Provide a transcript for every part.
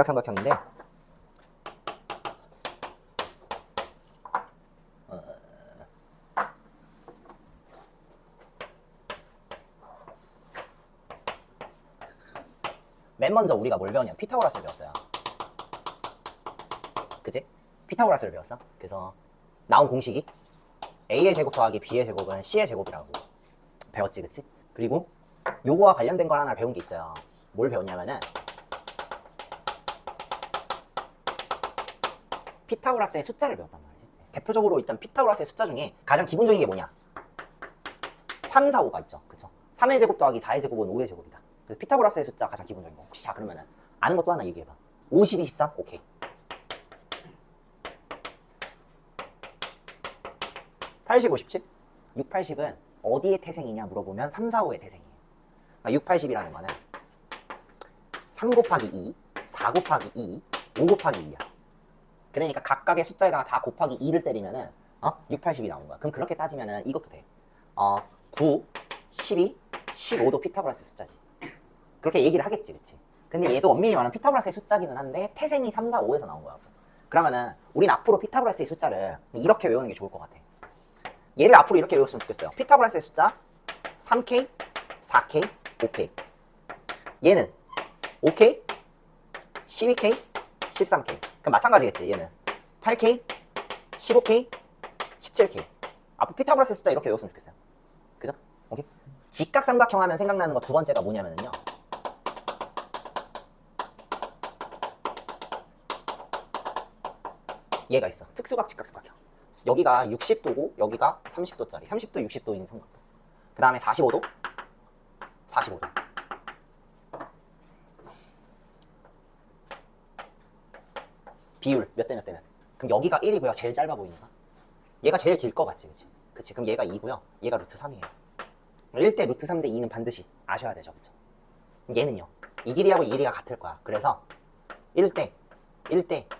직각삼각형인데 맨 먼저 우리가 뭘 배웠냐? 피타고라스를 배웠어요. 그치? 피타고라스를 배웠어. 그래서 나온 공식이 A의 제곱 더하기 B의 제곱은 C의 제곱이라고 배웠지, 그치? 그리고 요거와 관련된 걸 하나 배운 게 있어요. 뭘 배웠냐면은 피타고라스의 숫자를 배웠단 말이지. 대표적으로 일단 피타고라스의 숫자 중에 가장 기본적인 게 뭐냐? 3, 4, 5가 있죠. 그쵸? 3의 제곱 더하기 4의 제곱은 5의 제곱이다. 그래서 피타고라스의 숫자 가장 기본적인 거. 혹시 자 그러면은 아는 것도 하나 얘기해봐. 5, 12, 13? 오케이. 80, 57? 6, 80은 어디의 태생이냐 물어보면 3, 4, 5의 태생이에요. 그러니까 6, 80이라는 거는 3 곱하기 2, 4 곱하기 2, 5 곱하기 2야. 그러니까 각각의 숫자에다가 다 곱하기 2를 때리면은 6, 80이 나오는 거야. 그럼 그렇게 따지면은 이것도 돼. 9, 12, 15도 피타고라스의 숫자지. 그렇게 얘기를 하겠지, 그치? 근데 얘도 엄밀히 말하면 피타고라스의 숫자기는 한데 태생이 3, 4, 5에서 나온 거야. 그러면은 우린 앞으로 피타고라스의 숫자를 이렇게 외우는 게 좋을 것 같아. 얘를 앞으로 이렇게 외웠으면 좋겠어요. 피타고라스의 숫자 3K, 4K, 5K. 얘는 5K, 12K, 13K. 그럼 마찬가지겠지. 얘는 8K, 15K, 17K. 앞으로 피타고라스의 숫자 이렇게 외웠으면 좋겠어요. 그죠? 오케이? 직각삼각형 하면 생각나는 거 두 번째가 뭐냐면요. 얘가 있어. 특수각 직각삼각형. 여기가 60도고 여기가 30도짜리. 30도, 60도인 삼각도. 그 다음에 45도, 45도. 비율 몇 대 몇 대면. 그럼 여기가 1이고요. 제일 짧아 보이니까. 얘가 제일 길 것 같지, 그치? 그치? 그럼 얘가 2고요. 얘가 루트 3이에요. 1대 루트 3대 2는 반드시 아셔야 되죠, 그쵸? 얘는요. 이 길이하고 이 길이가 같을 거야. 그래서 1대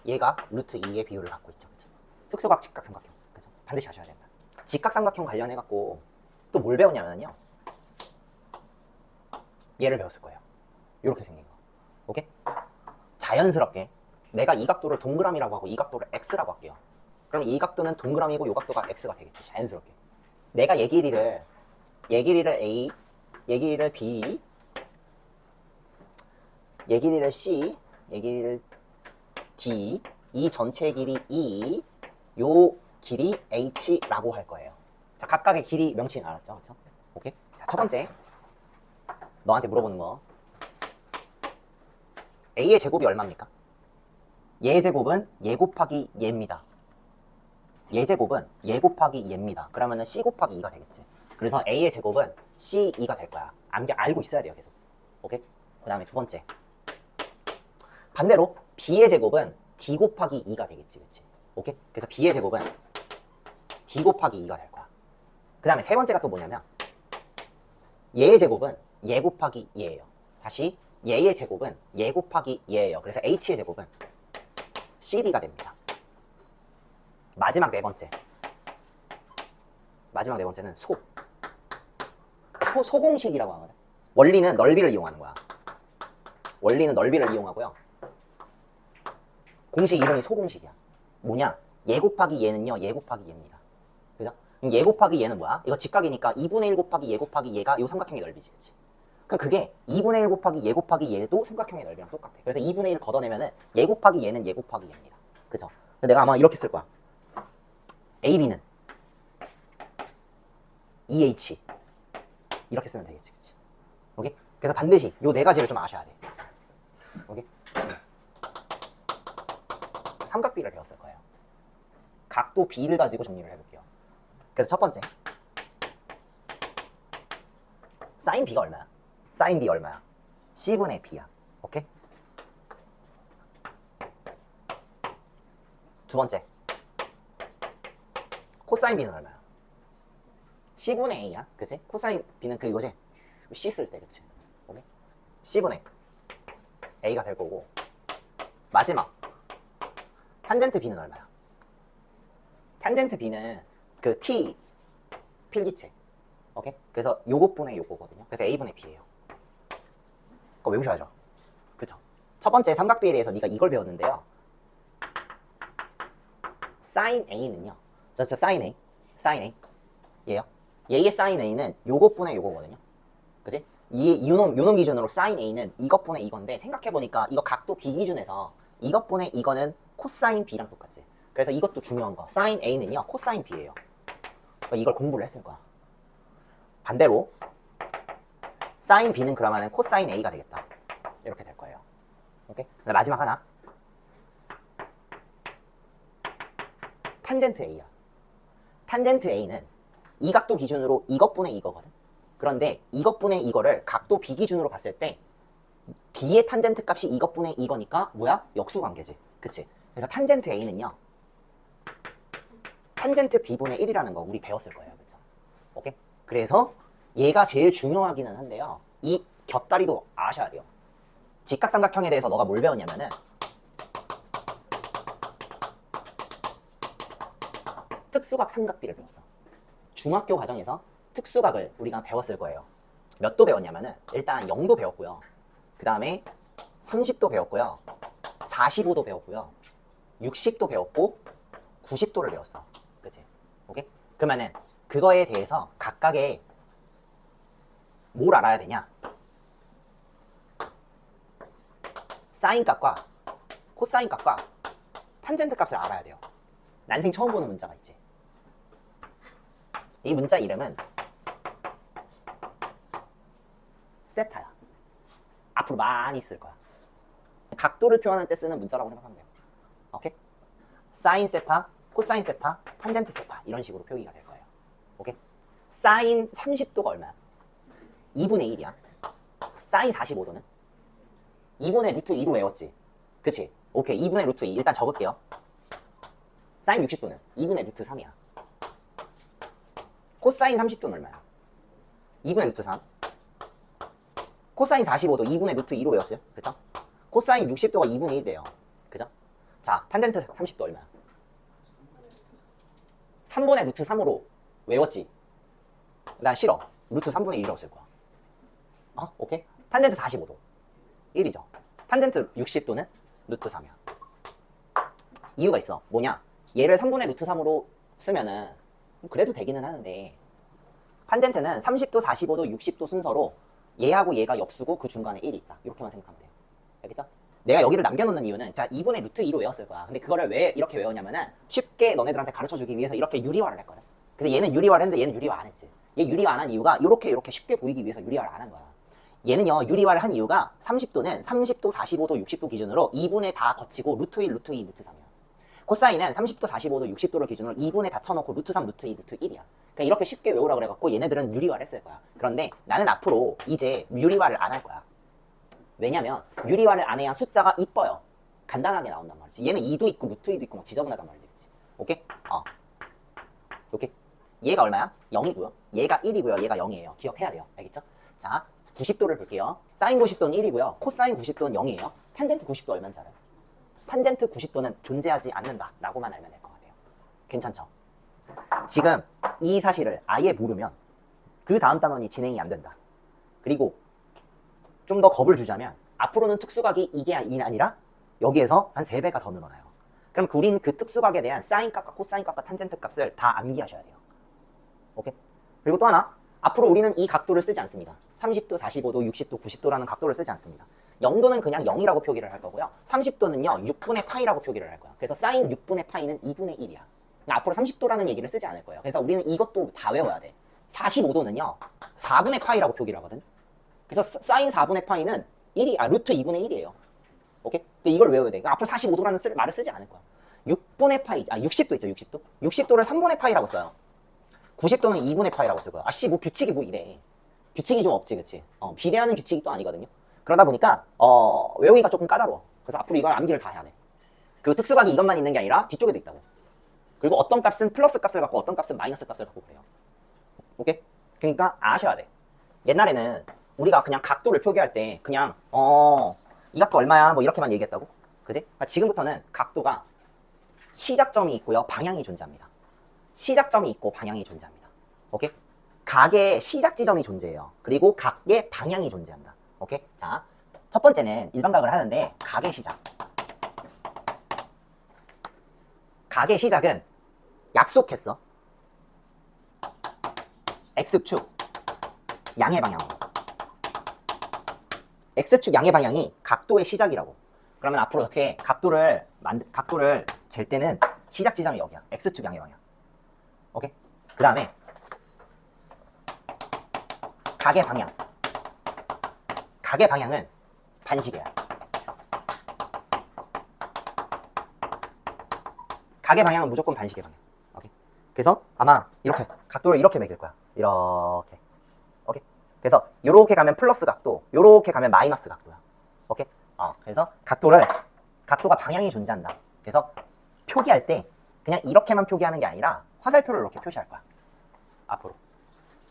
얘가 루트 2의 비율을 갖고 있죠, 그쵸? 특수각 직각삼각형. 그죠? 반드시 아셔야 된다. 직각삼각형 관련해갖고 또 뭘 배웠냐면요. 얘를 배웠을 거예요. 이렇게 생긴 거. 오케이? 자연스럽게 내가 이 각도를 동그라미라고 하고 이 각도를 x라고 할게요. 그럼 이 각도는 동그라미고 이 각도가 x가 되겠지. 자연스럽게. 내가 얘 길이를 a, 얘 길이를 b, 얘 길이를 c, 얘 길이를 d, 이 전체 길이 e, 요 길이 h라고 할 거예요. 자, 각각의 길이 명칭 알았죠? 그렇죠? 오케이? 자, 첫 번째 너한테 물어보는 거. a의 제곱이 얼마입니까? 얘 제곱은 얘 곱하기 얘입니다. 얘 제곱은 얘 곱하기 얘입니다. 그러면은 c 곱하기 2가 되겠지. 그래서 a의 제곱은 c2가 될 거야. 알고 있어야 돼요, 계속. 오케이? 그 다음에 두 번째. 반대로 b의 제곱은 d 곱하기 2가 되겠지, 그치? 오케이? 그래서 b의 제곱은 d 곱하기 2가 될 거야. 그 다음에 세 번째가 또 뭐냐면 얘의 제곱은 얘 곱하기 얘예요. 다시 얘의 제곱은 얘 곱하기 얘예요. 그래서 h의 제곱은 cd가 됩니다. 마지막 네 번째는 소공식이라고 하거든. 원리는 넓이를 이용하는 거야. 원리는 넓이를 이용하고요. 공식 이름이 소공식이야. 뭐냐? 얘 곱하기 얘는요, 얘 곱하기 얘입니다. 그죠? 얘 곱하기 얘는 뭐야? 이거 직각이니까 2분의 1 곱하기 얘 곱하기 얘가 이 삼각형의 넓이지, 그치? 그럼 그게 2분의 1 곱하기 얘 곱하기 얘도 삼각형의 넓이랑 똑같아. 그래서 2분의 1 걷어내면은 얘 곱하기 얘는 얘 곱하기 얘입니다. 그죠? 내가 아마 이렇게 쓸 거야. AB는 EH 이렇게 쓰면 되겠지, 그치? 오케이? 그래서 반드시 요 네 가지를 좀 아셔야 돼. 오케이? 삼각비를 배웠을 거예요. 각도 B를 가지고 정리를 해볼게요. 그래서 첫 번째, 사인 B가 얼마야? 사인 B 얼마야? C분의 B야. 오케이? 두 번째, 코사인 B는 얼마야? C분의 A야. 그치? 코사인 B는 그 이거지? C 쓸 때, 그치? 오케이? C분의 A가 될 거고, 마지막, 탄젠트 B는 얼마야? 탄젠트 B는 그 T 필기체. 오케이? 그래서 요것분의 요거거든요. 그래서 A분의 B예요. 그거 외우셔야죠. 그쵸? 첫 번째 삼각비에 대해서 네가 이걸 배웠는데요. sin A는요. 저 sin A. sin A. 얘요. 얘의 sin A는 요것분의 요거거든요. 그지? 요놈 기준으로 sin A는 이것분의 이건데 생각해보니까 이거 각도 B 기준에서 이것분의 이거는 코사인 B랑 똑같지. 그래서 이것도 중요한 거. sin A는요. 코사인 B예요. 이걸 공부를 했을 거야. 반대로 sin B는 그러면은 코사인 A가 되겠다. 이렇게 될 거예요. 오케이? 마지막 하나. 탄젠트 A야. 탄젠트 A는 이 각도 기준으로 이것분의 이거거든. 그런데 이것분의 이거를 각도 B 기준으로 봤을 때 B의 탄젠트 값이 이것분의 이거니까 뭐야? 역수관계지. 그치? 그래서 탄젠트 A는요. 탄젠트 B분의 1이라는 거 우리 배웠을 거예요. 그쵸? 오케이? 그래서 얘가 제일 중요하기는 한데요. 이 곁다리도 아셔야 돼요. 직각삼각형에 대해서 너가 뭘 배웠냐면은 특수각 삼각비를 배웠어. 중학교 과정에서 특수각을 우리가 배웠을 거예요. 몇 도 배웠냐면은 일단 0도 배웠고요. 그 다음에 30도 배웠고요. 45도 배웠고요. 60도 배웠고 90도를 배웠어. 그치? 오케이? 그러면은 그거에 대해서 각각의 뭘 알아야 되냐? 사인 값과 코사인 값과 탄젠트 값을 알아야 돼요. 난생 처음 보는 문자가 있지. 이 문자 이름은 세타야. 앞으로 많이 쓸 거야. 각도를 표현할 때 쓰는 문자라고 생각하면 돼요. 오케이? 사인 세타, 코사인 세타, 탄젠트 세타 이런 식으로 표기가 될 거예요. 오케이? 사인 30도가 얼마야? 2분의 1이야. 사인 45도는? 2분의 루트 2로 외웠지? 그치? 오케이. 2분의 루트 2 일단 적을게요. 사인 60도는 2분의 루트 3이야. 코사인 30도는 얼마야? 2분의 루트 3. 코사인 45도 2분의 루트 2로 외웠어요. 그죠? 코사인 60도가 2분의 1이에요. 그죠? 자, 탄젠트 30도 얼마야? 3분의 루트 3으로 외웠지? 난 싫어. 루트 3분의 1이라고 쓸 거야. 오케이? 탄젠트 45도 1이죠. 탄젠트 60도는 루트 3이야. 이유가 있어. 뭐냐? 얘를 3분의 루트 3으로 쓰면은 그래도 되기는 하는데 탄젠트는 30도, 45도, 60도 순서로 얘하고 얘가 역수고 그 중간에 1이 있다. 이렇게만 생각하면 돼요. 알겠죠? 내가 여기를 남겨놓는 이유는 자 2분의 루트 2로 외웠을 거야. 근데 그거를 왜 이렇게 외웠냐면은 쉽게 너네들한테 가르쳐주기 위해서 이렇게 유리화를 했거든. 그래서 얘는 유리화를 했는데 얘는 유리화 안 했지. 얘 유리화 안 한 이유가 이렇게 쉽게 보이기 위해서 유리화를 안 한 거야. 얘는요 유리화를 한 이유가 30도는 30도, 45도, 60도 기준으로 2분의 다 거치고 루트 1, 루트 2, 루트 3이야. 코사인은 30도, 45도, 60도를 기준으로 2분의 다 쳐놓고 루트 3, 루트 2, 루트 1이야. 그러니까 이렇게 쉽게 외우라 그래갖고 얘네들은 유리화를 했을 거야. 그런데 나는 앞으로 이제 유리화를 안 할 거야. 왜냐면 유리화를 안 해야 숫자가 이뻐요. 간단하게 나온단 말이지. 얘는 2도 있고 루트 2도 있고 막 지저분하단 말이지. 오케이? 오케이? 얘가 얼마야? 0이고요. 얘가 1이고요. 얘가 0이에요. 기억해야 돼요. 알겠죠? 자, 90도를 볼게요. 사인 90도는 1이고요. 코사인 90도는 0이에요. 탄젠트 90도 얼마인지 알아요? 탄젠트 90도는 존재하지 않는다 라고만 알면 될 것 같아요. 괜찮죠? 지금 이 사실을 아예 모르면 그 다음 단원이 진행이 안 된다. 그리고 좀 더 겁을 주자면 앞으로는 특수각이 이게 아니라 여기에서 한 3배가 더 늘어나요. 그럼 우리는 그 특수각에 대한 사인 값과 코사인 값과 탄젠트 값을 다 암기하셔야 돼요. 오케이? 그리고 또 하나, 앞으로 우리는 이 각도를 쓰지 않습니다. 30도, 45도, 60도, 90도라는 각도를 쓰지 않습니다. 0도는 그냥 0이라고 표기를 할 거고요. 30도는요 6분의 파이라고 표기를 할 거예요. 그래서 사인 6분의 파이는 2분의 1이야. 그러니까 앞으로 30도라는 얘기를 쓰지 않을 거예요. 그래서 우리는 이것도 다 외워야 돼. 45도는요 4분의 파이라고 표기를 하거든. 그래서 사인 4분의 파이는 루트 2분의 1이에요. 오케이? 이걸 외워야 돼. 그러니까 앞으로 45도라는 말을 쓰지 않을 거야. 6분의 파이, 60도 있죠, 60도? 60도를 3분의 파이라고 써요. 90도는 2분의 파이라고 쓸 거야. 뭐 규칙이 뭐 이래. 규칙이 좀 없지, 그치? 비례하는 규칙이 또 아니거든요. 그러다 보니까, 외우기가 조금 까다로워. 그래서 앞으로 이걸 암기를 다 해야 돼. 그리고 특수각이 이것만 있는 게 아니라 뒤쪽에도 있다고. 그리고 어떤 값은 플러스 값을 갖고 어떤 값은 마이너스 값을 갖고 그래요. 오케이? 그러니까 아셔야 돼. 옛날에는 우리가 그냥 각도를 표기할 때 그냥 이 각도 얼마야 뭐 이렇게만 얘기했다고. 그지? 그러니까 지금부터는 각도가 시작점이 있고요 방향이 존재합니다. 시작점이 있고 방향이 존재합니다. 오케이? 각의 시작 지점이 존재해요. 그리고 각의 방향이 존재한다. 오케이? 자, 첫 번째는 일반각을 하는데 각의 시작. 각의 시작은 약속했어. X축 양의 방향으로. X축 양의 방향이 각도의 시작이라고. 그러면 앞으로 어떻게 각도를 잴 때는 시작 지점이 여기야. X축 양의 방향. 오케이? 그 다음에 각의 방향. 각의 방향은 반시계야. 각의 방향은 무조건 반시계 방향. 오케이? 그래서 아마 이렇게 각도를 이렇게 매길 거야. 이렇게. 오케이? 그래서 요렇게 가면 플러스 각도, 요렇게 가면 마이너스 각도야. 오케이? 그래서 각도가 방향이 존재한다. 그래서 표기할 때 그냥 이렇게만 표기하는 게 아니라 화살표를 이렇게 표시할 거야. 앞으로.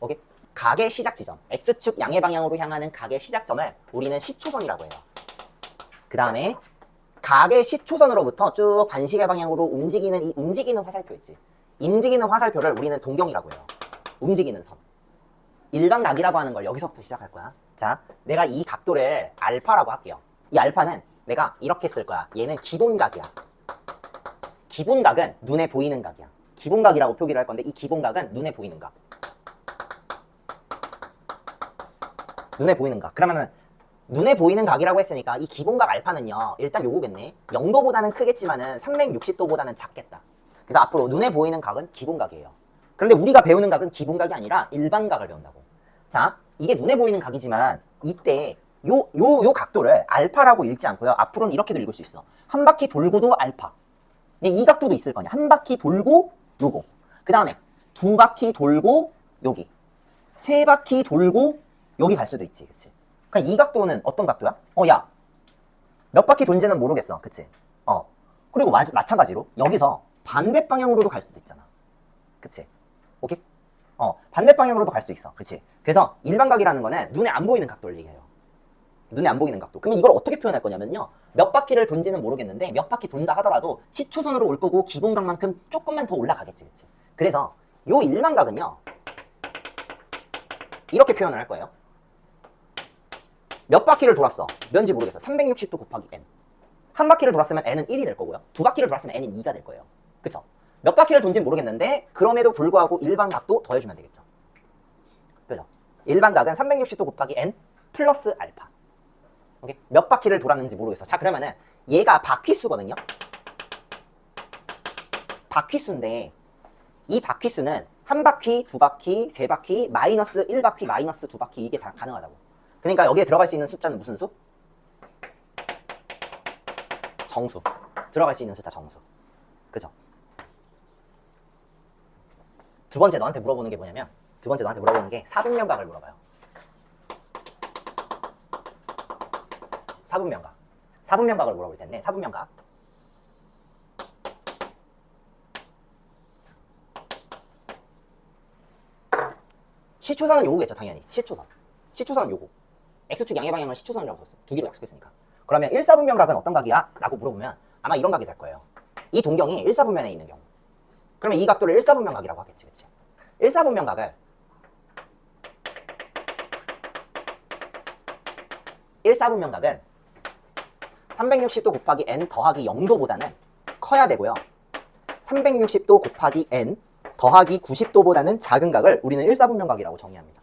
오케이? 각의 시작 지점, X축 양의 방향으로 향하는 각의 시작점을 우리는 시초선이라고 해요. 그 다음에 각의 시초선으로부터 쭉 반시계 방향으로 움직이는 이 움직이는 화살표 있지. 움직이는 화살표를 우리는 동경이라고 해요. 움직이는 선. 일반각이라고 하는 걸 여기서부터 시작할 거야. 자, 내가 이 각도를 알파라고 할게요. 이 알파는 내가 이렇게 쓸 거야. 얘는 기본각이야. 기본각은 눈에 보이는 각이야. 기본각이라고 표기를 할 건데 이 기본각은 눈에 보이는 각. 눈에 보이는 각. 그러면은 눈에 보이는 각이라고 했으니까 이 기본각 알파는요. 일단 요거겠네. 0도보다는 크겠지만은 360도보다는 작겠다. 그래서 앞으로 눈에 보이는 각은 기본각이에요. 그런데 우리가 배우는 각은 기본각이 아니라 일반각을 배운다고. 자, 이게 눈에 보이는 각이지만 이때 요 각도를 알파라고 읽지 않고요. 앞으로는 이렇게도 읽을 수 있어. 한 바퀴 돌고도 알파. 근데 이 각도도 있을 거냐. 한 바퀴 돌고 요거. 그 다음에 두 바퀴 돌고 여기. 세 바퀴 돌고 여기 갈 수도 있지. 그치? 그러니까 이 각도는 어떤 각도야? 야. 몇 바퀴 돈지는 모르겠어. 그치? 그리고 마찬가지로 여기서 반대 방향으로도 갈 수도 있잖아. 그치? 오케이? 반대 방향으로도 갈 수 있어. 그치? 그래서 일반각이라는 거는 눈에 안 보이는 각도를 얘기해요. 눈에 안 보이는 각도. 그러면 이걸 어떻게 표현할 거냐면요. 몇 바퀴를 돈지는 모르겠는데 몇 바퀴 돈다 하더라도 시초선으로 올 거고 기본각만큼 조금만 더 올라가겠지. 그치? 그래서 요 일반각은요. 이렇게 표현을 할 거예요. 몇 바퀴를 돌았어? 몇인지 모르겠어. 360도 곱하기 n. 한 바퀴를 돌았으면 n은 1이 될 거고요. 두 바퀴를 돌았으면 n은 2가 될 거예요. 그쵸? 몇 바퀴를 돈지는 모르겠는데 그럼에도 불구하고 일반각도 더해주면 되겠죠. 그죠? 일반각은 360도 곱하기 n 플러스 알파. 오케이? 몇 바퀴를 돌았는지 모르겠어. 자, 그러면은 얘가 바퀴수거든요. 바퀴수인데 이 바퀴수는 한 바퀴, 두 바퀴, 세 바퀴, 마이너스 1바퀴, 마이너스 두 바퀴 이게 다 가능하다고. 그러니까 여기에 들어갈 수 있는 숫자는 무슨 수? 정수. 들어갈 수 있는 숫자 정수. 그죠? 두 번째 너한테 물어보는 게 뭐냐면 사분면각을 물어봐요. 사분면각을 물어볼 텐데 사분면각. 시초선은 요거겠죠, 당연히. 시초선은 요거. X축 양의 방향을 시초선이라고 썼어. 두 개로 약속했으니까. 그러면 1사분면각은 어떤 각이야? 라고 물어보면 아마 이런 각이 될 거예요. 이 동경이 1사분면에 있는 경우. 그러면 이 각도를 1사분면각이라고 하겠지, 그치? 1사분면각은 360도 곱하기 n 더하기 0도보다는 커야 되고요. 360도 곱하기 n 더하기 90도보다는 작은 각을 우리는 1사분면각이라고 정의합니다.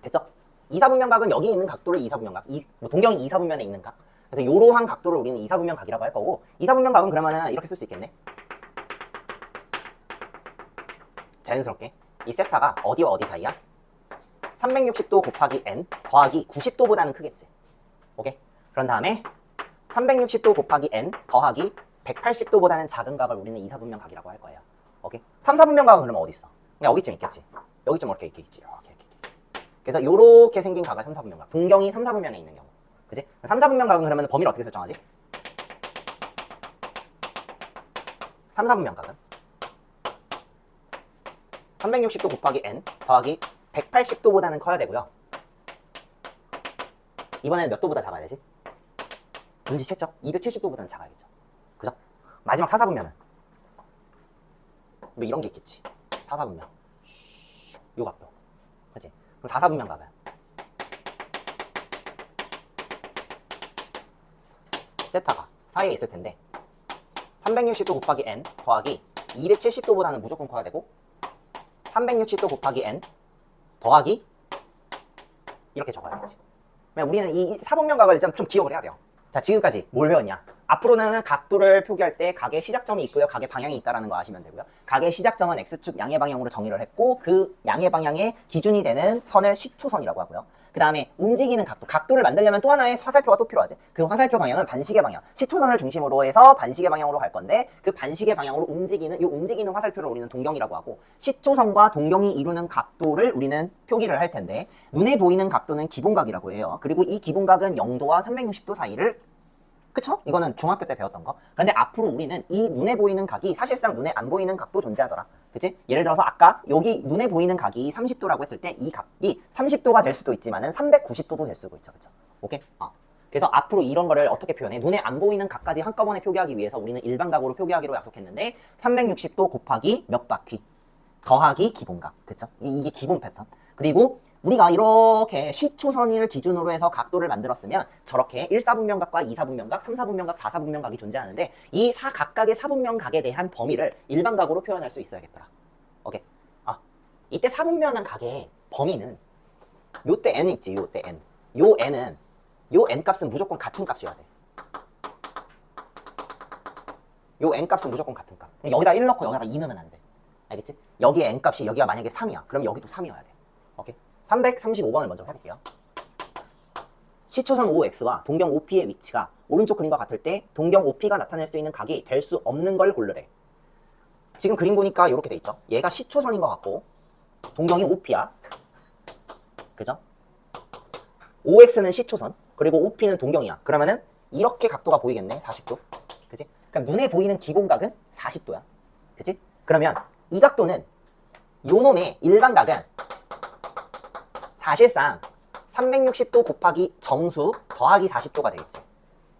됐죠? 2사분면각은 여기 있는 각도를 2사분면각, 동경이 2사분면에 있는 각. 그래서 이러한 각도를 우리는 2사분면각이라고 할 거고 2사분면각은 그러면은 이렇게 쓸 수 있겠네. 자연스럽게 이 세타가 어디와 어디 사이야? 360도 곱하기 n 더하기 90도보다는 크겠지. 오케이? 그런 다음에 360도 곱하기 n 더하기 180도보다는 작은 각을 우리는 2사분면각이라고 할 거예요. 오케이? 3사분면각은 그러면 어디 있어? 그냥 여기쯤 있겠지. 여기쯤 이렇게 있지. 이렇게. 그래서 요렇게 생긴 각을 3사분면각. 동경이 3사분면에 있는 경우. 그치? 3사분면각은 그러면 범위를 어떻게 설정하지? 3사분면각은 360도 곱하기 n 더하기 180도보다는 커야 되고요. 이번에는 몇 도보다 작아야 되지? 눈치챘죠? 270도보다는 작아야겠죠. 그죠? 마지막 4사분면은 뭐 이런 게 있겠지. 4사분면. 요 각도. 그치? 그럼 4사분면각은 세타가 사이에 있을 텐데 360도 곱하기 n 더하기 270도보다는 무조건 커야 되고 360도 곱하기 n 더하기 이렇게 적어야지. 우리는 이 사분면각을 좀 기억을 해야 돼요. 자, 지금까지 뭘 배웠냐? 앞으로는 각도를 표기할 때 각의 시작점이 있고요, 각의 방향이 있다라는 거 아시면 되고요. 각의 시작점은 x축 양의 방향으로 정의를 했고 그 양의 방향의 기준이 되는 선을 시초선이라고 하고요. 그 다음에 움직이는 각도, 각도를 만들려면 또 하나의 화살표가 또 필요하지. 그 화살표 방향은 반시계 방향, 시초선을 중심으로 해서 반시계 방향으로 갈 건데 그 반시계 방향으로 움직이는 이 움직이는 화살표를 우리는 동경이라고 하고 시초선과 동경이 이루는 각도를 우리는 표기를 할 텐데 눈에 보이는 각도는 기본각이라고 해요. 그리고 이 기본각은 0도와 360도 사이를 그쵸? 이거는 중학교 때 배웠던 거. 그런데 앞으로 우리는 이 눈에 보이는 각이 사실상 눈에 안 보이는 각도 존재하더라. 그치? 예를 들어서 아까 여기 눈에 보이는 각이 30도라고 했을 때 이 각이 30도가 될 수도 있지만은 390도도 될 수도 있죠. 그쵸? 오케이? 그래서 앞으로 이런 거를 어떻게 표현해? 눈에 안 보이는 각까지 한꺼번에 표기하기 위해서 우리는 일반각으로 표기하기로 약속했는데 360도 곱하기 몇 바퀴 더하기 기본각. 그쵸? 이게 기본 패턴. 그리고 우리가 이렇게 시초선을 기준으로 해서 각도를 만들었으면 저렇게 1사분면각과 2사분면각, 3사분면각, 4사분면각이 존재하는데 이 각각의 사분면각에 대한 범위를 일반각으로 표현할 수 있어야겠더라. 오케이. 이때 사분면한 각의 범위는 요때 n 있지, 요때 n. 요 n은 요 n 값은 무조건 같은 값이어야 돼. 요 n 값은 무조건 같은 값. 여기다 1 넣고 여기다 2 넣으면 안 돼. 알겠지? 여기에 n 값이 여기가 만약에 3이야. 그럼 여기도 3이어야 돼. 오케이. 335번을 먼저 해볼게요. 시초선 OX와 동경 OP의 위치가 오른쪽 그림과 같을 때 동경 OP가 나타낼 수 있는 각이 될 수 없는 걸 고르래. 지금 그림 보니까 이렇게 돼 있죠. 얘가 시초선인 것 같고 동경이 OP야. 그죠? OX는 시초선 그리고 OP는 동경이야. 그러면은 이렇게 각도가 보이겠네. 40도. 그치? 그럼 눈에 보이는 기본각은 40도야. 그치? 그러면 이 각도는 요놈의 일반각은 사실상 360도 곱하기 정수 더하기 40도가 되겠지.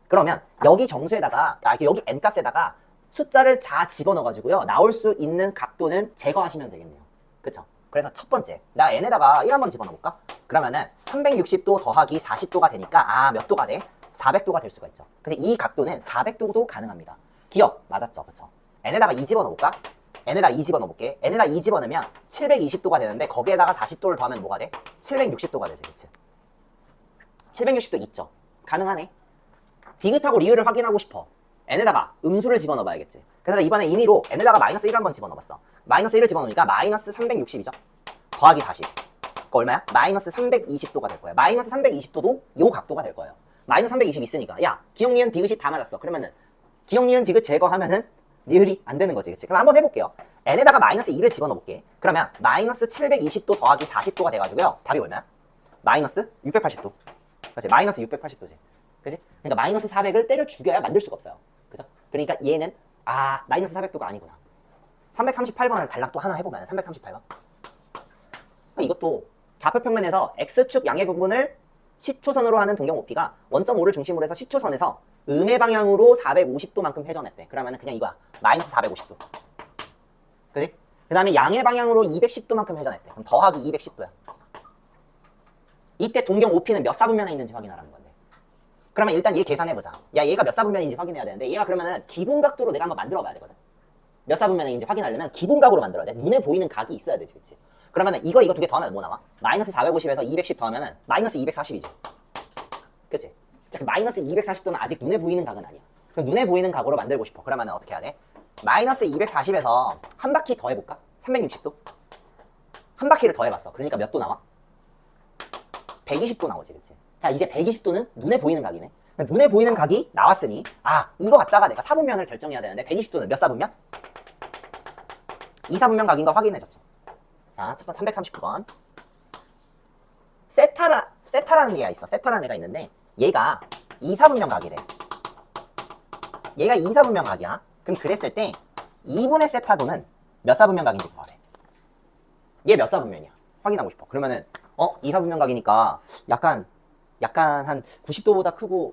그러면 여기 정수에다가 여기 n값에다가 숫자를 자 집어넣어가지고요 나올 수 있는 각도는 제거하시면 되겠네요. 그쵸? 그래서 첫 번째 나 n에다가 1 한번 집어넣어볼까? 그러면은 360도 더하기 40도가 되니까 몇 도가 돼? 400도가 될 수가 있죠. 그래서 이 각도는 400도도 가능합니다. 기억 맞았죠? 그쵸? n에다가 2 집어넣어볼까? n에다 2 집어넣어볼게. n에다 2 집어넣으면 720도가 되는데 거기에다가 40도를 더하면 뭐가 돼? 760도가 되지. 그치? 760도 있죠? 가능하네. 디귿하고 리을을 확인하고 싶어. n에다가 음수를 집어넣어봐야겠지. 그래서 이번에 임의로 n에다가 마이너스 1을 한번 집어넣어봤어. 마이너스 1을 집어넣으니까 마이너스 360이죠? 더하기 40. 그거 얼마야? 마이너스 320도가 될 거야. 마이너스 320도도 요 각도가 될 거예요. 마이너스 320 있으니까 야 기억, 니은, 디귿이 다 맞았어. 그러면은 기억, 니은, 디귿 제거하면은 리을이 안 되는 거지. 그치? 그럼 한번 해볼게요. n에다가 마이너스 2를 집어넣어볼게. 그러면 마이너스 720도 더하기 40도가 돼가지고요. 답이 얼마야? 마이너스 680도. 그치? 마이너스 680도지. 그치? 그러니까 마이너스 400을 때려 죽여야 만들 수가 없어요. 그죠? 그러니까 얘는 마이너스 400도가 아니구나. 338번을 달랑 또 하나 해보면 338번. 이것도 좌표평면에서 x축 양의 부분을 시초선으로 하는 동경 OP가 원점 5를 중심으로 해서 시초선에서 음의 방향으로 450도만큼 회전했대. 그러면은 그냥 이거야. 마이너스 450도. 그지? 그 다음에 양의 방향으로 210도만큼 회전했대. 그럼 더하기 210도야. 이때 동경 OP는 몇 사분면에 있는지 확인하라는 건데. 그러면 일단 얘 계산해보자. 야, 얘가 몇 사분면인지 확인해야 되는데 얘가 그러면은 기본각도로 내가 한번 만들어 봐야 되거든. 몇 사분면에 있는지 확인하려면 기본각으로 만들어야 돼. 눈에 보이는 각이 있어야 되지. 그치? 그러면은 이거 두 개 더하면 뭐 나와? 마이너스 450에서 210 더하면은 마이너스 240이지. 그치? 자, 마이너스 240도는 아직 눈에 보이는 각은 아니야. 그럼 눈에 보이는 각으로 만들고 싶어. 그러면은 어떻게 해야 돼? 마이너스 240에서 한 바퀴 더 해볼까? 360도? 한 바퀴를 더 해봤어. 그러니까 몇 도 나와? 120도 나오지. 그치? 자, 이제 120도는 눈에 보이는 각이네. 눈에 보이는 각이 나왔으니 이거 갖다가 내가 사분면을 결정해야 되는데 120도는 몇 사분면? 2사분면 각인 거 확인해줬죠. 자, 첫 번째 339번. 세타라는 애가 있어. 세타라는 애가 있는데 얘가 2사분면 각이래. 얘가 2사분면 각이야. 그럼 그랬을 때 2분의 세타도는 몇 사분면 각인지 구하래. 얘 몇 사분면이야? 확인하고 싶어. 그러면은 2사분면 각이니까 약간 한 90도보다 크고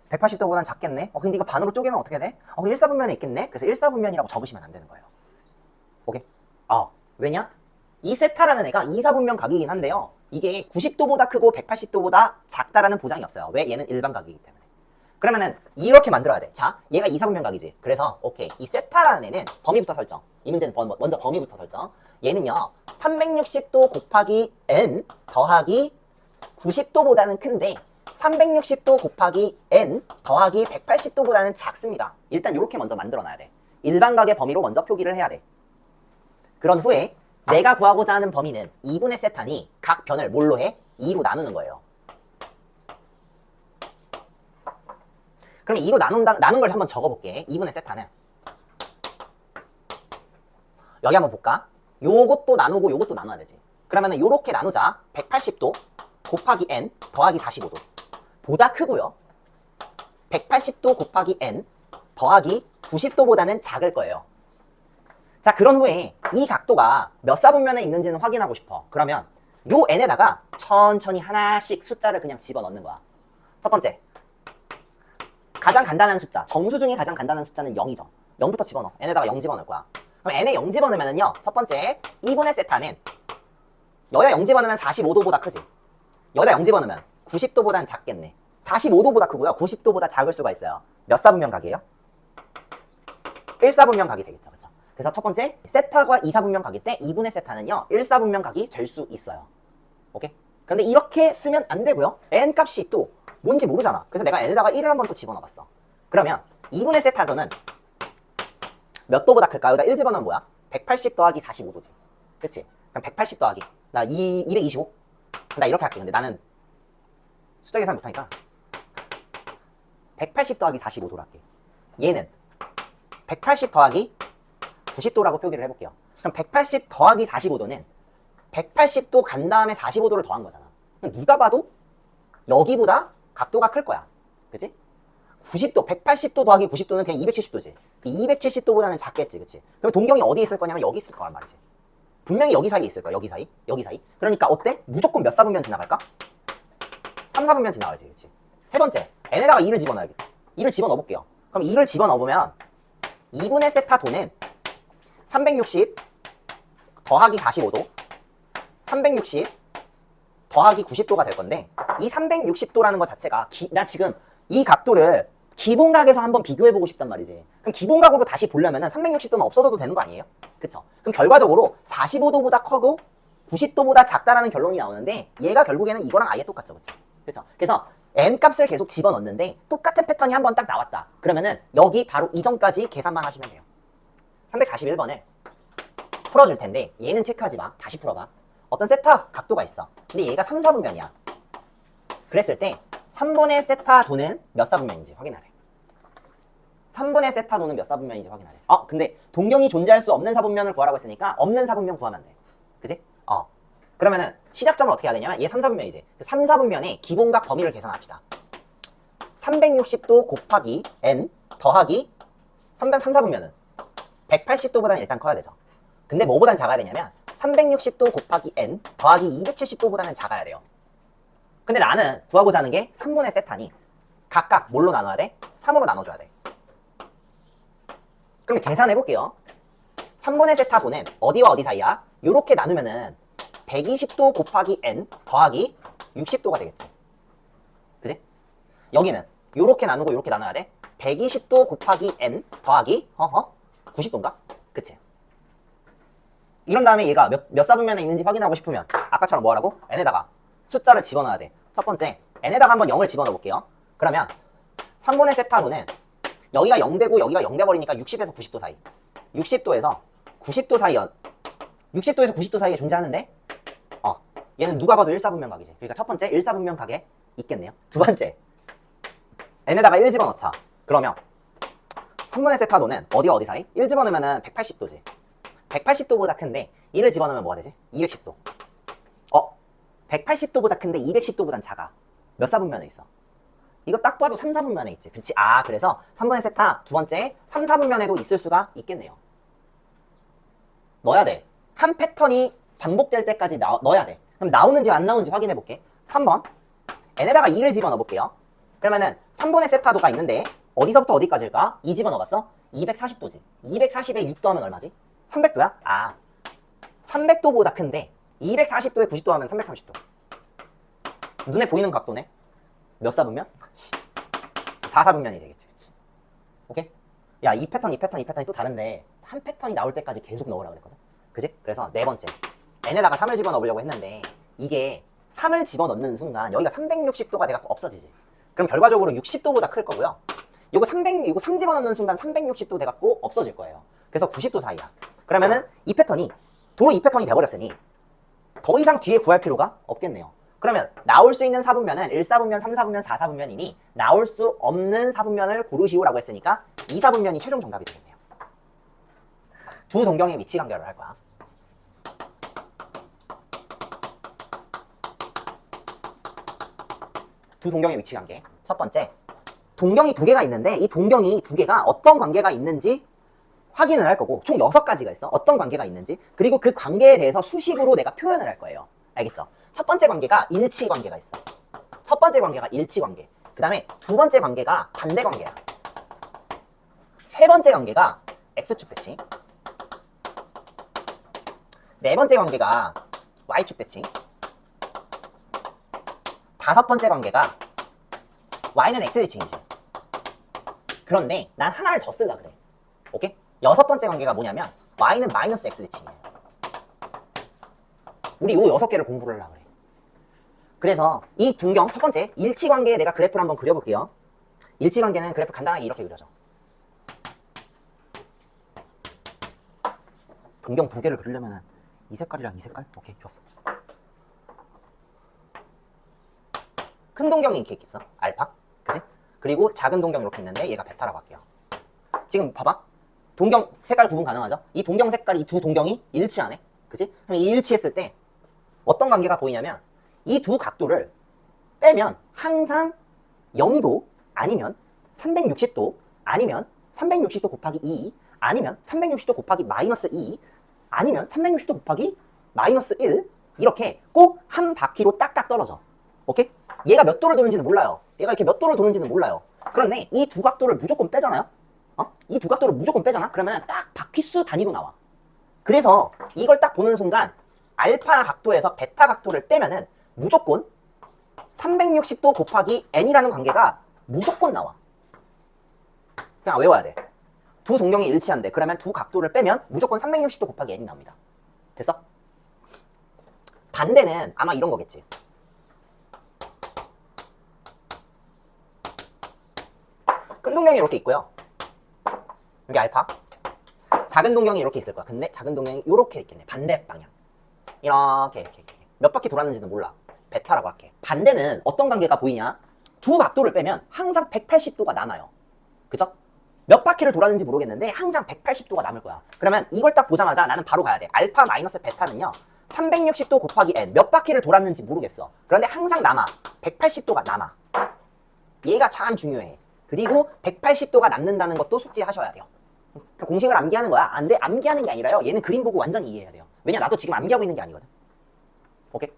180도보다는 작겠네? 근데 이거 반으로 쪼개면 어떻게 돼? 1사분면에 있겠네? 그래서 1사분면이라고 적으시면 안 되는 거예요. 오케이? 왜냐? 이 세타라는 애가 2사분면 각이긴 한데요. 이게 90도보다 크고 180도보다 작다라는 보장이 없어요. 왜? 얘는 일반각이기 때문에. 그러면은 이렇게 만들어야 돼. 자, 얘가 2, 4분면각이지. 그래서 오케이. 이 세타라는 애는 범위부터 설정. 이 문제는 먼저 범위부터 설정. 얘는요. 360도 곱하기 n 더하기 90도보다는 큰데 360도 곱하기 n 더하기 180도보다는 작습니다. 일단 이렇게 먼저 만들어놔야 돼. 일반각의 범위로 먼저 표기를 해야 돼. 그런 후에 내가 구하고자 하는 범위는 2분의 세타니 각 변을 뭘로 해? 2로 나누는 거예요. 그럼 2로 나눈 걸 한번 적어볼게. 2분의 세타는 여기 한번 볼까? 요것도 나누고 요것도 나눠야 되지. 그러면은 요렇게 나누자. 180도 곱하기 n 더하기 45도 보다 크고요. 180도 곱하기 n 더하기 90도보다는 작을 거예요. 자, 그런 후에 이 각도가 몇 사분면에 있는지는 확인하고 싶어. 그러면 요 n에다가 천천히 하나씩 숫자를 그냥 집어넣는 거야. 첫 번째, 가장 간단한 숫자, 정수 중에 가장 간단한 숫자는 0이죠. 0부터 집어넣어. n에다가 0 집어넣을 거야. 그럼 n에 0 집어넣으면은요, 첫 번째 2분의 세타는 여기다 0 집어넣으면 45도보다 크지. 여기다 0 집어넣으면 90도보다는 작겠네. 45도보다 크고요. 90도보다 작을 수가 있어요. 몇 사분면 각이에요? 1사분면 각이 되겠죠. 그렇죠? 그래서 첫 번째, 세타가 2사분면 각일 때 2분의 세타는요, 1사분면 각이 될 수 있어요. 오케이? 그런데 이렇게 쓰면 안 되고요. n 값이 또 뭔지 모르잖아. 그래서 내가 n에다가 1을 한번 또 집어넣어봤어. 그러면 2분의 세타도는 몇 도보다 클까? 여기다 1 집어넣으면 뭐야? 180 더하기 45도지. 그치? 그럼 180 더하기 나 225? 나 이렇게 할게. 근데 나는 숫자 계산 못하니까 180 더하기 45도로 할게. 얘는 180 더하기 90도라고 표기를 해볼게요. 그럼 180 더하기 45도는 180도 간 다음에 45도를 더한 거잖아. 누가 봐도 여기보다 각도가 클 거야. 그치? 90도, 180도 더하기 90도는 그냥 270도지. 270도보다는 작겠지. 그치? 그럼 동경이 어디에 있을 거냐면 여기 있을 거란 말이지. 분명히 여기 사이에 있을 거야. 여기 사이. 여기 사이. 그러니까 어때? 무조건 몇 사분면 지나갈까? 3, 4분면 지나가야지. 그치? 세 번째, n에다가 2를 집어넣어야겠다. 2를 집어넣어볼게요. 그럼 2를 집어넣어보면 2분의 세타도는 360 더하기 45도 360 더하기 90도가 될 건데, 이 360도라는 것 자체가 나 지금 이 각도를 기본각에서 한번 비교해보고 싶단 말이지. 그럼 기본각으로 다시 보려면 360도는 없어져도 되는 거 아니에요? 그쵸? 그럼 결과적으로 45도보다 커도 90도보다 작다라는 결론이 나오는데, 얘가 결국에는 이거랑 아예 똑같죠. 그쵸? 그쵸? 그래서 n 값을 계속 집어넣는데 똑같은 패턴이 한번 딱 나왔다. 그러면은 여기 바로 이전까지 계산만 하시면 돼요. 341번을 풀어줄 텐데 얘는 체크하지 마. 다시 풀어봐. 어떤 세타 각도가 있어. 근데 얘가 3, 4분면이야. 그랬을 때 3분의 세타 도는 몇 사분면인지 확인하래. 3분의 세타 도는 몇 사분면인지 확인하래. 근데 동경이 존재할 수 없는 사분면을 구하라고 했으니까 없는 사분면 구하면 돼. 그치? 그러면은 시작점을 어떻게 해야 되냐면 얘 3, 4분면이지. 3, 4분면의 기본각 범위를 계산합시다. 360도 곱하기 n 더하기 3, 4분면은 180도보다는 일단 커야 되죠. 근데 뭐보단 작아야 되냐면 360도 곱하기 n 더하기 270도보다는 작아야 돼요. 근데 나는 구하고자 하는 게 3분의 세타니 각각 뭘로 나눠야 돼? 3으로 나눠줘야 돼. 그럼 계산해 볼게요. 3분의 세타 도는 어디와 어디 사이야? 요렇게 나누면은 120도 곱하기 n 더하기 60도가 되겠지. 그지? 여기는 요렇게 나누고 요렇게 나눠야 돼. 120도 곱하기 n 더하기 90도인가? 그치? 이런 다음에 얘가 몇 사분면에 있는지 확인하고 싶으면 아까처럼 뭐 하라고? n에다가 숫자를 집어넣어야 돼. 첫 번째, n에다가 한번 0을 집어넣어 볼게요. 그러면 3분의 세타로는 여기가 0 되고 여기가 0 돼버리니까 60에서 90도 사이. 60도에서 90도 사이, 60도에서 90도 사이에 존재하는데 얘는 누가 봐도 1사분면 각이지. 그러니까 첫 번째 1사분면 각에 있겠네요. 두 번째, n에다가 1 집어넣자. 그러면 3분의 세타도는 어디와 어디 사이? 1 집어넣으면 180도지. 180도보다 큰데 1을 집어넣으면 뭐가 되지? 210도. 180도보다 큰데 210도보단 작아. 몇 사분면에 있어? 이거 딱 봐도 3, 4분면에 있지. 그렇지? 그래서 3분의 세타 두 번째 3, 4분면에도 있을 수가 있겠네요. 넣어야 돼. 한 패턴이 반복될 때까지 넣어야 돼. 그럼 나오는지 안 나오는지 확인해 볼게. 3번 n에다가 2를 집어넣어 볼게요. 그러면은 3분의 세타도가 있는데 어디서부터 어디까지일까? 2 집어넣어봤어? 240도지. 240에 6 더하면 얼마지? 300도야? 300도보다 큰데 240도에 90도 하면 330도. 눈에 보이는 각도네. 몇 사분면? 4사분면이 되겠지. 그치? 오케이? 야, 이 패턴, 이 패턴, 이 패턴이 또 다른데 한 패턴이 나올 때까지 계속 넣으라고 그랬거든. 그지? 그래서 네 번째. n에다가 3을 집어넣으려고 했는데 이게 3을 집어넣는 순간 여기가 360도가 돼갖고 없어지지. 그럼 결과적으로 60도보다 클 거고요. 요거 3 집어넣는 순간 360도 돼갖고 없어질 거예요. 그래서 90도 사이야. 그러면은 이 패턴이 도로 이 패턴이 돼버렸으니 더 이상 뒤에 구할 필요가 없겠네요. 그러면 나올 수 있는 사분면은 1사분면, 3사분면, 4사분면이니 나올 수 없는 사분면을 고르시오라고 했으니까 2사분면이 최종 정답이 되겠네요. 두 동경의 위치 관계를 할 거야. 두 동경의 위치 관계. 첫 번째, 동경이 두 개가 있는데 이 동경이 두 개가 어떤 관계가 있는지 확인을 할 거고 총 6가지가 있어. 어떤 관계가 있는지. 그리고 그 관계에 대해서 수식으로 내가 표현을 할 거예요. 알겠죠? 첫 번째 관계가 일치 관계가 있어. 첫 번째 관계가 일치 관계. 그 다음에 두 번째 관계가 반대 관계야. 세 번째 관계가 X축 대칭. 네 번째 관계가 Y축 대칭. 다섯 번째 관계가 Y는 X 대칭이지. 그런데 난 하나를 더 쓰려고 그래. 오케이? 여섯 번째 관계가 뭐냐면 Y는 마이너스 X 대칭이에요. 우리 요 6개를 공부를 하려고 그래. 그래서 이 동경 첫 번째 일치관계에 내가 그래프를 한번 그려볼게요. 일치관계는 그래프 간단하게 이렇게 그려져. 동경 두 개를 그리려면 이 색깔이랑 이 색깔? 오케이, 좋았어. 큰 동경이 이렇게 있어. 알파. 그치? 그리고 작은 동경 이렇게 있는데 얘가 베타라고 할게요. 지금 봐봐. 동경 색깔 구분 가능하죠? 이 동경 색깔, 이 두 동경이 일치하네. 그치? 그럼 이 일치했을 때 어떤 관계가 보이냐면 이 두 각도를 빼면 항상 0도 아니면 360도 아니면 360도 곱하기 2 아니면 360도 곱하기 마이너스 2 아니면 360도 곱하기 마이너스 1 이렇게 꼭 한 바퀴로 딱딱 떨어져. 오케이? 얘가 몇 도를 도는지는 몰라요. 얘가 이렇게 몇 도를 도는지는 몰라요. 그런데 이 두 각도를 무조건 빼잖아요? 이 두 각도를 무조건 빼잖아? 그러면 딱 바퀴수 단위로 나와. 그래서 이걸 딱 보는 순간 알파 각도에서 베타 각도를 빼면은 무조건 360도 곱하기 n이라는 관계가 무조건 나와. 그냥 외워야 돼. 두 동경이 일치한대. 그러면 두 각도를 빼면 무조건 360도 곱하기 n이 나옵니다. 됐어? 반대는 아마 이런 거겠지. 큰 동경이 이렇게 있고요. 여기 알파. 작은 동경이 이렇게 있을 거야. 근데 작은 동경이 이렇게 있겠네. 반대 방향. 이렇게. 몇 바퀴 돌았는지는 몰라. 베타라고 할게. 반대는 어떤 관계가 보이냐? 두 각도를 빼면 항상 180도가 남아요. 그죠? 몇 바퀴를 돌았는지 모르겠는데 항상 180도가 남을 거야. 그러면 이걸 딱 보자마자 나는 바로 가야 돼. 알파 마이너스 베타는요. 360도 곱하기 n. 몇 바퀴를 돌았는지 모르겠어. 그런데 항상 남아. 180도가 남아. 얘가 참 중요해. 그리고 180도가 남는다는 것도 숙지하셔야 돼요. 그러니까 공식을 암기하는 거야. 안 돼. 암기하는 게 아니라요. 얘는 그림 보고 완전히 이해해야 돼요. 왜냐? 나도 지금 암기하고 있는 게 아니거든. 오케이?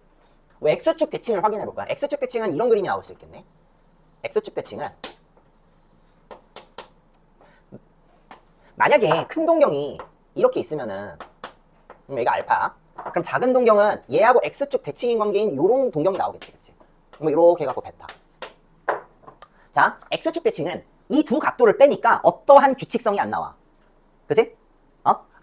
X축 대칭을 확인해 볼까요? X축 대칭은 이런 그림이 나올 수 있겠네. X축 대칭은 만약에 큰 동경이 이렇게 있으면은 얘가 알파야. 그럼 작은 동경은 얘하고 X축 대칭인 관계인 요런 동경이 나오겠지. 그치? 뭐 이렇게 해갖고 베타. 자, X축 대칭은 이 두 각도를 빼니까 어떠한 규칙성이 안 나와. 그치?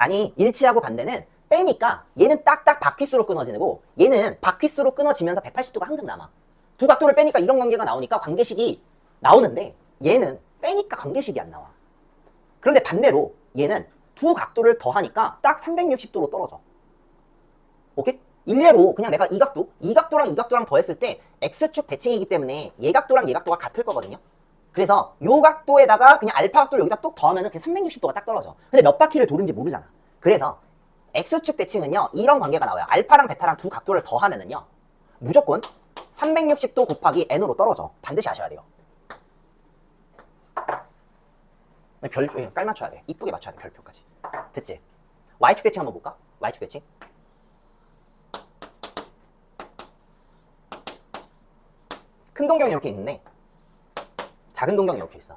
아니, 일치하고 반대는 빼니까 얘는 딱딱 바퀴수로 끊어지고 얘는 바퀴수로 끊어지면서 180도가 항상 남아. 두 각도를 빼니까 이런 관계가 나오니까 관계식이 나오는데 얘는 빼니까 관계식이 안 나와. 그런데 반대로 얘는 두 각도를 더하니까 딱 360도로 떨어져. 오케이? 일례로 그냥 내가 이 각도랑 이 각도랑 더했을 때 X축 대칭이기 때문에 얘 각도랑 얘 각도가 같을 거거든요. 그래서 요 각도에다가 그냥 알파 각도를 여기다 또 더하면은 그냥 360도가 딱 떨어져. 근데 몇 바퀴를 도는지 모르잖아. 그래서 X축 대칭은요, 이런 관계가 나와요. 알파랑 베타랑 두 각도를 더하면은요, 무조건 360도 곱하기 n으로 떨어져. 반드시 아셔야 돼요. 깔 맞춰야 돼. 이쁘게 맞춰야 돼, 별표까지. 됐지? Y축 대칭 한번 볼까? Y축 대칭. 큰 동경이 이렇게 있는데 작은 동경이 이렇게 있어.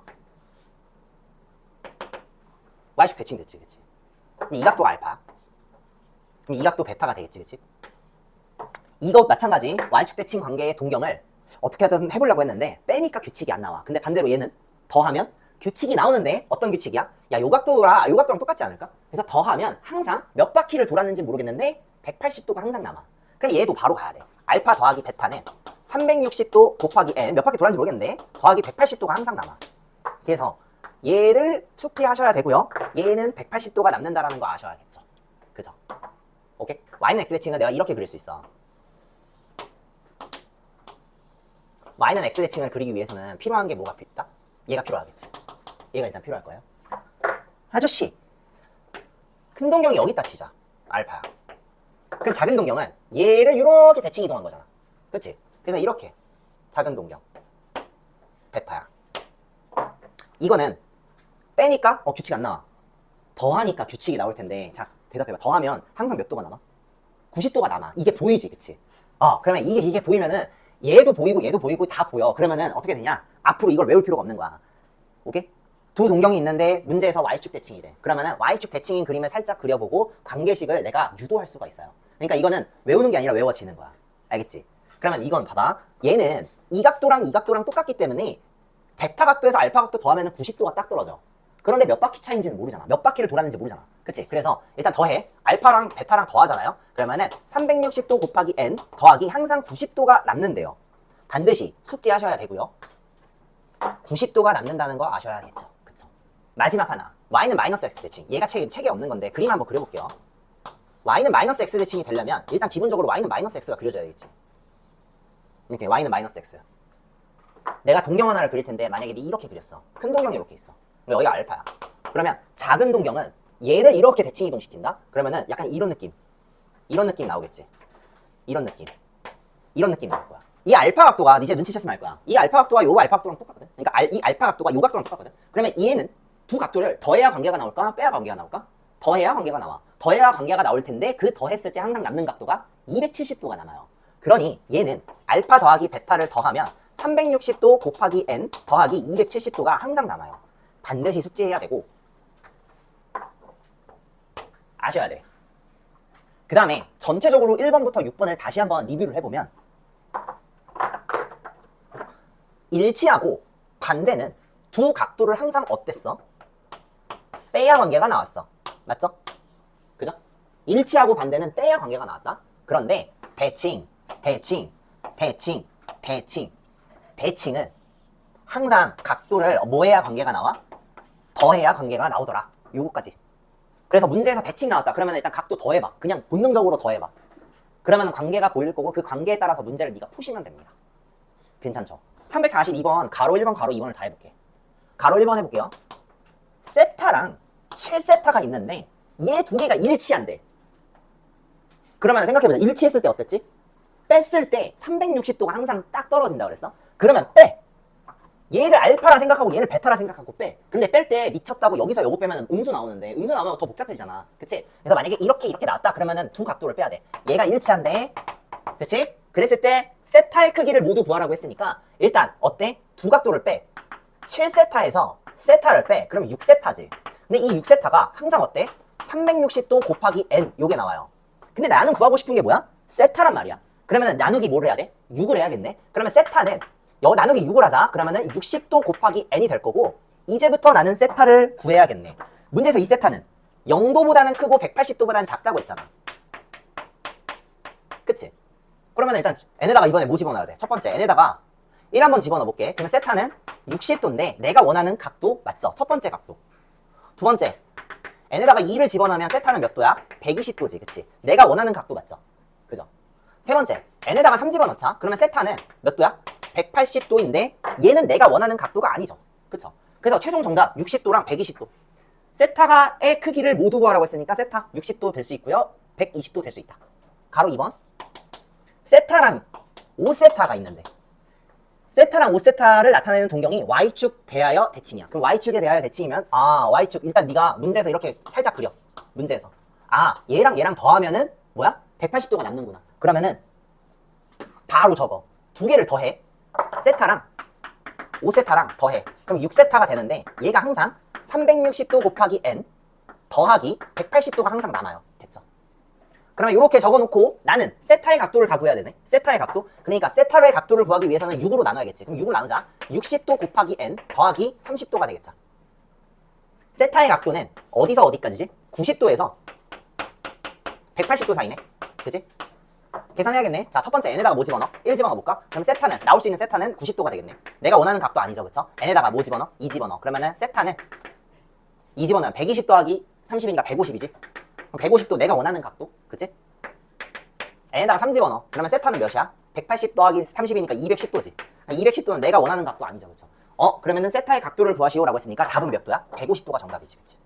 Y축 대칭 됐지, 그치? 이 각도가 알파. 그럼 이 각도 베타가 되겠지, 그치? 이것 마찬가지 Y축 대칭 관계의 동경을 어떻게 하든 해보려고 했는데 빼니까 규칙이 안 나와. 근데 반대로 얘는 더하면 규칙이 나오는데 어떤 규칙이야? 야, 요각도랑 똑같지 않을까? 그래서 더하면 항상 몇 바퀴를 돌았는지 모르겠는데 180도가 항상 남아. 그럼 얘도 바로 가야 돼. 알파 더하기 베타는 360도 곱하기 n 몇 바퀴 돌았는지 모르겠는데 더하기 180도가 항상 남아. 그래서 얘를 숙지하셔야 되고요. 얘는 180도가 남는다라는 거 아셔야겠죠. 그죠? 오케이? y는 x 대칭은 내가 이렇게 그릴 수 있어. y는 x 대칭을 그리기 위해서는 필요한 게 뭐가 있다? 얘가 필요하겠지. 얘가 일단 필요할 거예요. 아저씨, 큰 동경이 여기 있다 치자. 알파야. 그럼 작은 동경은 얘를 이렇게 대칭 이동한 거잖아. 그치? 그래서 이렇게 작은 동경 베타야. 이거는 빼니까 규칙 안 나와. 더하니까 규칙이 나올 텐데, 자 대답해봐. 더하면 항상 몇 도가 남아? 90도가 남아. 이게 보이지, 그치? 그러면 이게 보이면은 얘도 보이고 다 보여. 그러면은 어떻게 되냐? 앞으로 이걸 외울 필요가 없는 거야. 오케이? 두 동경이 있는데 문제에서 y축 대칭이래. 그러면은 y축 대칭인 그림을 살짝 그려보고 관계식을 내가 유도할 수가 있어요. 그러니까 이거는 외우는 게 아니라 외워지는 거야. 알겠지? 그러면 이건 봐봐. 얘는 이 각도랑 똑같기 때문에 베타 각도에서 알파 각도 더하면 90도가 딱 떨어져. 그런데 몇 바퀴 차인지는 모르잖아. 몇 바퀴를 돌았는지 모르잖아. 그치? 그래서 일단 더해. 알파랑 베타랑 더하잖아요. 그러면은 360도 곱하기 n 더하기 항상 90도가 남는데요. 반드시 숙지하셔야 되고요. 90도가 남는다는 거 아셔야겠죠. 그쵸? 마지막 하나. y는 마이너스 x 대칭. 얘가 책에 없는 건데 그림 한번 그려볼게요. y는 마이너스 x 대칭이 되려면 일단 기본적으로 y는 마이너스 x가 그려져야겠지. 이렇게 y는 마이너스 x. 내가 동경 하나를 그릴 텐데 만약에 이렇게 그렸어. 큰 동경이 이렇게 있어. 여기가 알파야. 그러면 작은 동경은 얘를 이렇게 대칭 이동시킨다? 그러면은 약간 이런 느낌 나오겠지. 이런 느낌 나올 거야. 이 알파 각도가 이제 눈치챘으면 알 거야. 이 알파 각도가 요 알파 각도랑 똑같거든. 그러니까 이 알파 각도가 요 각도랑 똑같거든. 그러면 얘는 두 각도를 더해야 관계가 나올까? 빼야 관계가 나올까? 더해야 관계가 나와. 더해야 관계가 나올 텐데 그 더했을 때 항상 남는 각도가 270도가 남아요. 그러니 얘는 알파 더하기 베타를 더하면 360도 곱하기 n 더하기 270도가 항상 남아요. 반드시 숙지해야 되고 아셔야 돼. 그 다음에 전체적으로 1번부터 6번을 다시 한번 리뷰를 해보면 일치하고 반대는 두 각도를 항상 어땠어? 빼야 관계가 나왔어. 맞죠? 그죠? 일치하고 반대는 빼야 관계가 나왔다. 그런데 대칭은 항상 각도를 뭐 해야 관계가 나와? 더해야 관계가 나오더라. 요거까지. 그래서 문제에서 대칭 나왔다. 그러면 일단 각도 더해봐. 그냥 본능적으로 더해봐. 그러면 관계가 보일 거고 그 관계에 따라서 문제를 네가 푸시면 됩니다. 괜찮죠? 342번 가로 1번 가로 2번을 다 해볼게. 가로 1번 해볼게요. 세타랑 7세타가 있는데 얘 두 개가 일치한대. 그러면 생각해보자. 일치했을 때 어땠지? 뺐을 때 360도가 항상 딱 떨어진다 그랬어? 그러면 빼! 얘를 알파라 생각하고 얘를 베타라 생각하고 빼. 근데 뺄 때 미쳤다고 여기서 요거 빼면 음수 나오는데 음수 나오면 더 복잡해지잖아. 그치? 그래서 만약에 이렇게 나왔다 그러면은 두 각도를 빼야 돼. 얘가 일치한데, 그치? 그랬을 때 세타의 크기를 모두 구하라고 했으니까 일단 어때? 두 각도를 빼. 7세타에서 세타를 빼. 그럼 6세타지. 근데 이 6세타가 항상 어때? 360도 곱하기 n 요게 나와요. 근데 나는 구하고 싶은 게 뭐야? 세타란 말이야. 그러면 나누기 뭐를 해야 돼? 6을 해야겠네. 그러면 세타는 나누기 6을 하자. 그러면은 60도 곱하기 n이 될 거고 이제부터 나는 세타를 구해야겠네. 문제에서 이 세타는 0도보다는 크고 180도보다는 작다고 했잖아. 그치? 그러면 일단 n에다가 이번에 뭐 집어넣어야 돼? 첫 번째 n에다가 1 한번 집어넣어 볼게. 그러면 세타는 60도인데 내가 원하는 각도 맞죠? 첫 번째 각도. 두 번째 n에다가 2를 집어넣으면 세타는 몇 도야? 120도지. 그치? 내가 원하는 각도 맞죠? 그죠? 세 번째 n에다가 3 집어넣자. 그러면 세타는 몇 도야? 180도인데 얘는 내가 원하는 각도가 아니죠. 그쵸? 그래서 최종 정답 60도랑 120도. 세타의 크기를 모두 구하라고 했으니까 세타 60도 될 수 있고요. 120도 될 수 있다. 가로 2번. 세타랑 5세타가 있는데 세타랑 5세타를 나타내는 동경이 y축 대하여 대칭이야. 그럼 y축에 대하여 대칭이면 y축 일단 네가 문제에서 이렇게 살짝 그려. 문제에서 얘랑 더하면은 뭐야? 180도가 남는구나. 그러면은 바로 적어. 두 개를 더해. 세타랑 5세타랑 더해. 그럼 6세타가 되는데 얘가 항상 360도 곱하기 n 더하기 180도가 항상 남아요. 됐죠? 그러면 이렇게 적어놓고 나는 세타의 각도를 다 구해야 되네. 세타의 각도. 그러니까 세타의 각도를 구하기 위해서는 6으로 나눠야겠지. 그럼 6을 나누자. 60도 곱하기 n 더하기 30도가 되겠죠. 세타의 각도는 어디서 어디까지지? 90도에서 180도 사이네. 그치? 계산해야겠네. 자, 첫 번째 n에다가 뭐 집어넣어? 1 집어넣어볼까? 그럼 세타는, 나올 수 있는 세타는 90도가 되겠네. 내가 원하는 각도 아니죠, 그쵸? n에다가 뭐 집어넣어? 2 집어넣어. 그러면은 세타는 2 집어넣으면 120 더하기 30이니까 150이지. 그럼 150도 내가 원하는 각도, 그치? n에다가 3 집어넣어. 그러면 세타는 몇이야? 180 더하기 30이니까 210도지. 210도는 내가 원하는 각도 아니죠, 그쵸? 그러면은 세타의 각도를 구하시오라고 했으니까 답은 몇 도야? 150도가 정답이지, 그치?